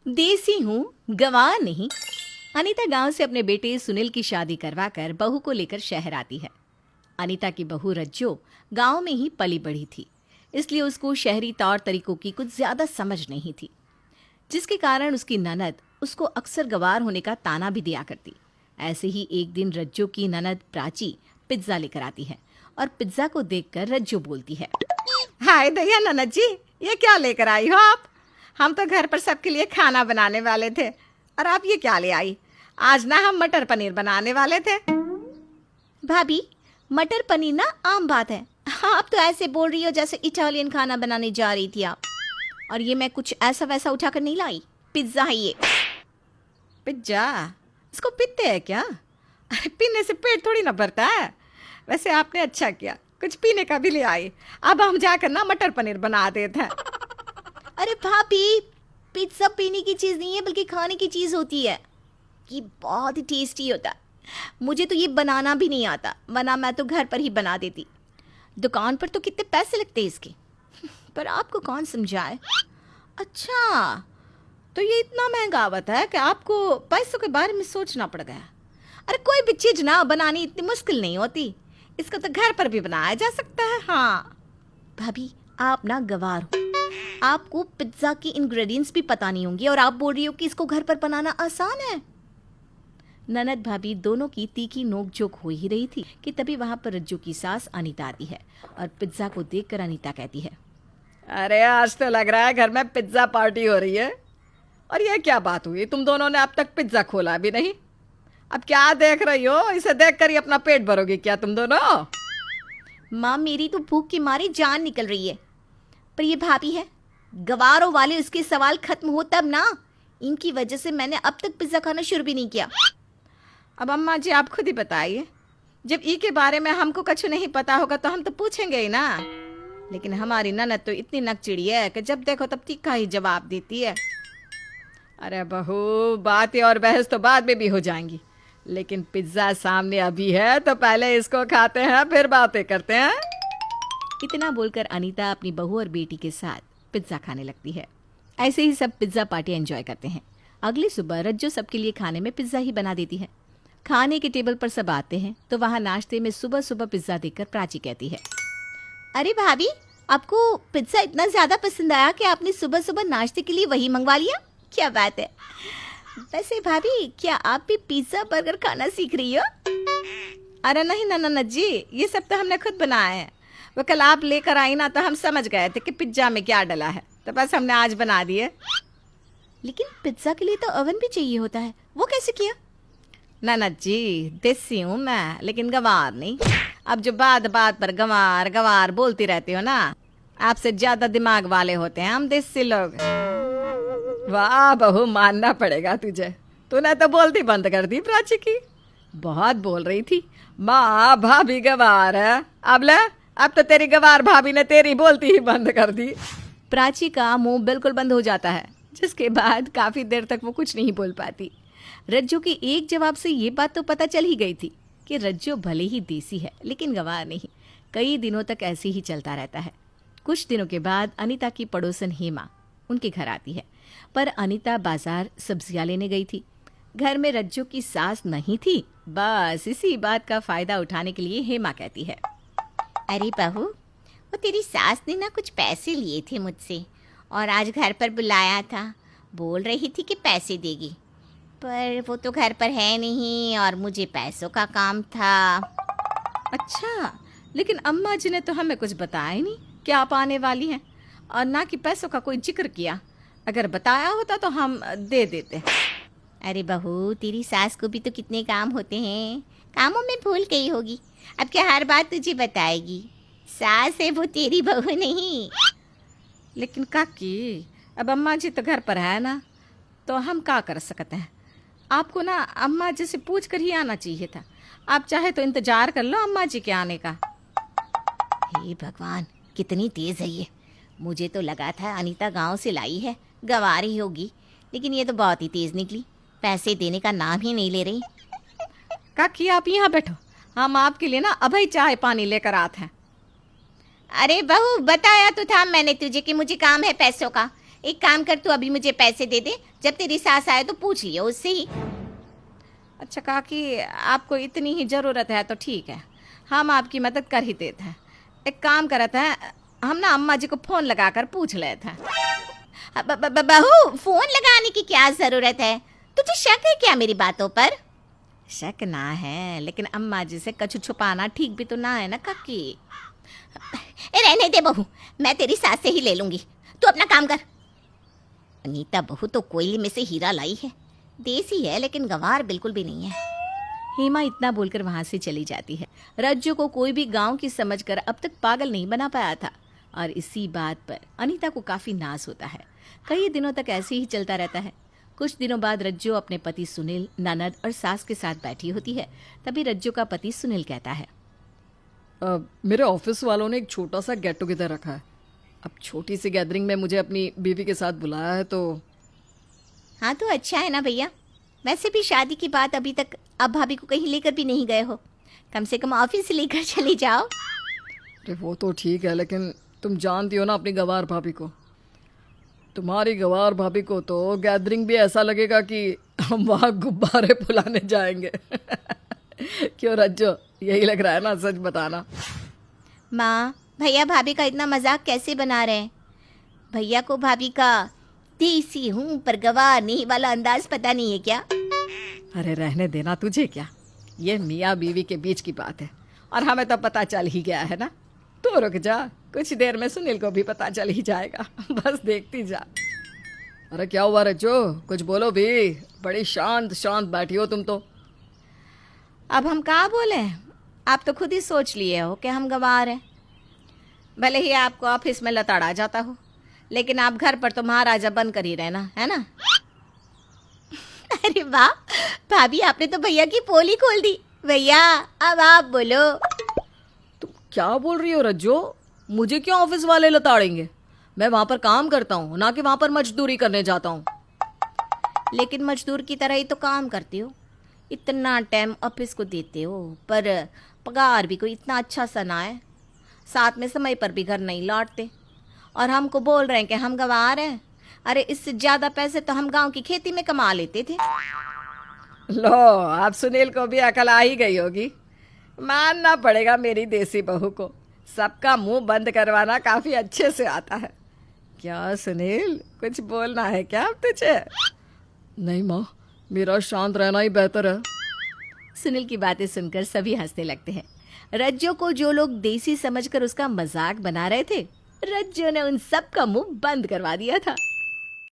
देसी हूँ, गंवार नहीं। अनीता गांव से अपने बेटे सुनील की शादी करवाकर बहू को लेकर शहर आती है। अनीता की बहू रज्जो गांव में ही पली बढ़ी थी, इसलिए उसको शहरी तौर तरीकों की कुछ ज्यादा समझ नहीं थी, जिसके कारण उसकी ननद उसको अक्सर गंवार होने का ताना भी दिया करती। ऐसे ही एक दिन रज्जो की ननद प्राची पिज्जा लेकर आती है और पिज्जा को देखकर रज्जो बोलती है, हाय दया ननद जी, ये क्या लेकर आई हो आप? हम तो घर पर सबके लिए खाना बनाने वाले थे और आप ये क्या ले आई? आज ना हम मटर पनीर बनाने वाले थे। भाभी, मटर पनीर ना आम बात है। आप तो ऐसे बोल रही हो जैसे इटालियन खाना बनाने जा रही थी आप। और ये मैं कुछ ऐसा वैसा उठाकर नहीं लाई, पिज्जा है ये। पिज्जा? इसको पीते हैं क्या? अरे पीने से पेट थोड़ी ना भरता है। वैसे आपने अच्छा किया, कुछ पीने का भी ले आई। अब हम जाकर ना मटर पनीर बना देते हैं। अरे भाभी, पिज्जा पीने की चीज़ नहीं है बल्कि खाने की चीज़ होती है। ये बहुत ही टेस्टी होता है। मुझे तो ये बनाना भी नहीं आता, वरना मैं तो घर पर ही बना देती। दुकान पर तो कितने पैसे लगते हैं इसके, पर आपको कौन समझाए। अच्छा, तो ये इतना महंगा आवता है कि आपको पैसों के बारे में सोचना पड़ गया। अरे कोई भी चीज़ ना बनानी इतनी मुश्किल नहीं होती, इसको तो घर पर भी बनाया जा सकता है। हाँ भाभी, आप ना गवार हो, आपको पिज्ज़ा की इंग्रेडिएंट्स भी पता नहीं होंगे और आप बोल रही हो कि इसको घर पर बनाना आसान है। ननद भाभी दोनों की तीखी नोकझोंक हो ही रही थी कि तभी वहां पर रज्जू की सास अनीता आती है और पिज्ज़ा को देखकर अनीता कहती है, अरे आज तो लग रहा है घर में पिज्ज़ा पार्टी हो रही है। और ये क्या बात हुई, तुम दोनों ने अब तक पिज्ज़ा खोला भी नहीं? अब क्या देख रही हो? इसे देखकर ही अपना पेट भरोगी क्या तुम दोनों? माँ, मेरी तो भूख के मारे जान निकल रही है। पर ये भाभी है, गवारों वाले उसके सवाल खत्म हो तब ना। इनकी वजह से मैंने अब तक पिज्ज़ा खाना शुरू भी नहीं किया। अब अम्मा जी आप खुद ही बताइए, जब ई के बारे में हमको कुछ नहीं पता होगा तो हम तो पूछेंगे ही ना। लेकिन हमारी ननद तो इतनी नकचिड़ी है कि जब देखो तब तीखा ही जवाब देती है। अरे बहू, बातें और बहस तो बाद में भी हो जाएंगी, लेकिन पिज्ज़ा सामने अभी है तो पहले इसको खाते हैं फिर बातें करते हैं। इतना बोलकर अनीता अपनी बहू और बेटी के साथ पिज्ज़ा खाने लगती है। ऐसे ही सब पिज्ज़ा पार्टी एंजॉय करते हैं। अगली सुबह रज्जो सबके लिए खाने में पिज्ज़ा ही बना देती है। खाने के टेबल पर सब आते हैं तो वहाँ नाश्ते में सुबह सुबह पिज्ज़ा देखकर प्राची कहती है, अरे भाभी, आपको पिज्ज़ा इतना ज़्यादा पसंद आया कि आपने सुबह सुबह नाश्ते के लिए वही मंगवा लिया? क्या बात है। वैसे भाभी, क्या आप भी पिज्ज़ा बर्गर खाना सीख रही हो? अरे नहीं ननद जी, ये सब तो हमने खुद बनाया है। वो कल आप लेकर आई ना तो हम समझ गए थे कि पिज्ज़ा में क्या डला है, तो बस हमने आज बना दिए। लेकिन पिज्ज़ा के लिए तो ओवन भी चाहिए होता है, वो कैसे किया? ननद जी, देसी हूँ मैं, लेकिन गंवार नहीं। अब जो बात बात पर गंवार गंवार बोलती रहती हो ना, आपसे ज्यादा दिमाग वाले होते हैं हम देसी लोग। वाह बहू, मानना पड़ेगा तुझे, तूने तो बोलती बंद कर दी प्राची की। बहुत बोल रही थी माँ भाभी गंवार है, अब तो तेरी गंवार भाभी ने तेरी बोलती ही बंद कर दी। प्राची का मुंह बिल्कुल बंद हो जाता है, जिसके बाद काफी देर तक वो कुछ नहीं बोल पाती। रज्जो के एक जवाब से ये बात तो पता चल ही गई थी कि रज्जो भले ही देसी है लेकिन गंवार नहीं। कई दिनों तक ऐसे ही चलता रहता है। कुछ दिनों के बाद अनीता की पड़ोसन हेमा उनके घर आती है, पर अनीता बाजार सब्जियां लेने गई थी। घर में रज्जो की सास नहीं थी। बस इसी बात का फायदा उठाने के लिए हेमा कहती है, अरे बहू, वो तेरी सास ने ना कुछ पैसे लिए थे मुझसे और आज घर पर बुलाया था। बोल रही थी कि पैसे देगी, पर वो तो घर पर है नहीं और मुझे पैसों का काम था। अच्छा, लेकिन अम्मा जी ने तो हमें कुछ बताया ही नहीं कि आप आने वाली हैं, और ना कि पैसों का कोई जिक्र किया। अगर बताया होता तो हम दे देते। अरे बहू, तेरी सास को भी तो कितने काम होते हैं, कामों में भूल गई होगी। अब क्या हर बात तुझे बताएगी? सास है वो, तेरी बहू नहीं। लेकिन काकी, अब अम्मा जी तो घर पर है ना, तो हम क्या कर सकते हैं? आपको ना अम्मा जी से पूछ कर ही आना चाहिए था। आप चाहे तो इंतजार कर लो अम्मा जी के आने का। हे भगवान, कितनी तेज है ये। मुझे तो लगा था अनीता गांव से लाई है, गंवार ही होगी, लेकिन ये तो बहुत ही तेज निकली। पैसे देने का नाम ही नहीं ले रही। काकी आप यहाँ बैठो, हम आपके लिए ना अभी चाय पानी लेकर आते हैं। अरे बहू, बताया तो था मैंने तुझे कि मुझे काम है पैसों का। एक काम कर, तू अभी मुझे पैसे दे दे, जब तेरी सास आए तो पूछ लियो उससे ही। अच्छा काकी, आपको इतनी ही ज़रूरत है तो ठीक है, हम आपकी मदद कर ही देते हैं। एक काम करते हैं, हम ना अम्मा जी को फ़ोन लगाकर पूछ लेते हैं। बहू, फोन लगाने की क्या जरूरत है? तुझे शक है क्या मेरी बातों पर? शक ना है, लेकिन अम्मा जी से कछु छुपाना ठीक भी तो ना है ना काकी। रहने दे बहू, मैं तेरी सास से ही ले लूंगी, तू अपना काम कर। अनीता बहू तो कोयले में से हीरा लाई है, देसी है लेकिन गंवार बिल्कुल भी नहीं है। हेमा इतना बोलकर वहां से चली जाती है। रज्जू को कोई भी गांव की समझकर अब तक पागल नहीं बना पाया था और इसी बात पर अनीता को काफी नाज होता है। कई दिनों तक ऐसे ही चलता रहता है। कुछ दिनों बाद रज्जू अपने पति सुनील, ननद और सास के साथ बैठी होती है। तभी रज्जू का पति सुनील कहता है, मेरे ऑफिस वालों ने एक छोटा सा गेट टुगेदर रखा है। अब छोटी सी गैदरिंग में मुझे अपनी बीवी के साथ बुलाया है तो हाँ तो अच्छा है ना भैया, वैसे भी शादी की बात अभी तक अब भाभी को कहीं लेकर भी नहीं गए हो, कम से कम ऑफिस से लेकर चले जाओ। अरे वो तो ठीक है, लेकिन तुम जानती हो ना अपनी गवार भाभी को। तुम्हारी गवार भाभी को तो गैदरिंग भी ऐसा लगेगा कि हम वहाँ गुब्बारे फुलाने जाएंगे। क्यों रज्जो, यही लग रहा है ना? सच बताना। माँ, भैया भाभी का इतना मजाक कैसे बना रहे हैं? भैया को भाभी का देसी हूँ पर गवार नहीं वाला अंदाज पता नहीं है क्या? अरे रहने देना, तुझे क्या, ये मियाँ बीवी के बीच की बात है और हमें तो पता चल ही गया है ना। तो रुक जा, कुछ देर में सुनील को भी पता चल ही जाएगा। बस देखती जा। अरे क्या हुआ रज्जो, कुछ बोलो भी, बड़ी शांत शांत बैठी हो तुम तो। अब हम कहाँ बोले, आप तो खुद ही सोच लिए हो कि हम गंवार हैं। भले ही आपको ऑफिस में लताड़ा जाता हो, लेकिन आप घर पर तो महाराजा बनकर ही रहना है ना। अरे वाह भाभी, आपने तो भैया की पोल ही खोल दी। भैया अब आप बोलो। तुम क्या बोल रही हो रज्जो? मुझे क्यों ऑफिस वाले लताड़ेंगे? मैं वहां पर काम करता हूँ, ना कि वहां पर मजदूरी करने जाता हूँ। लेकिन मजदूर की तरह ही तो काम करती हो, इतना टाइम ऑफिस को देते हो, पर पगार भी कोई इतना अच्छा सा ना है, साथ में समय पर भी घर नहीं लौटते और हमको बोल रहे हैं कि हम गंवार हैं। अरे इससे ज़्यादा पैसे तो हम गांव की खेती में कमा लेते थे। लो, आप सुनील को भी अकल आ ही गई होगी। मानना पड़ेगा मेरी देसी बहू को, सबका मुंह बंद करवाना काफी अच्छे से आता है। क्या सुनील, कुछ बोलना है क्या अब तुझे? नहीं माँ, मेरा शांत रहना ही बेहतर है। सुनील की बातें सुनकर सभी हंसने लगते हैं। रज्जो को जो लोग देसी समझकर उसका मजाक बना रहे थे, रज्जो ने उन सब का मुंह बंद करवा दिया था।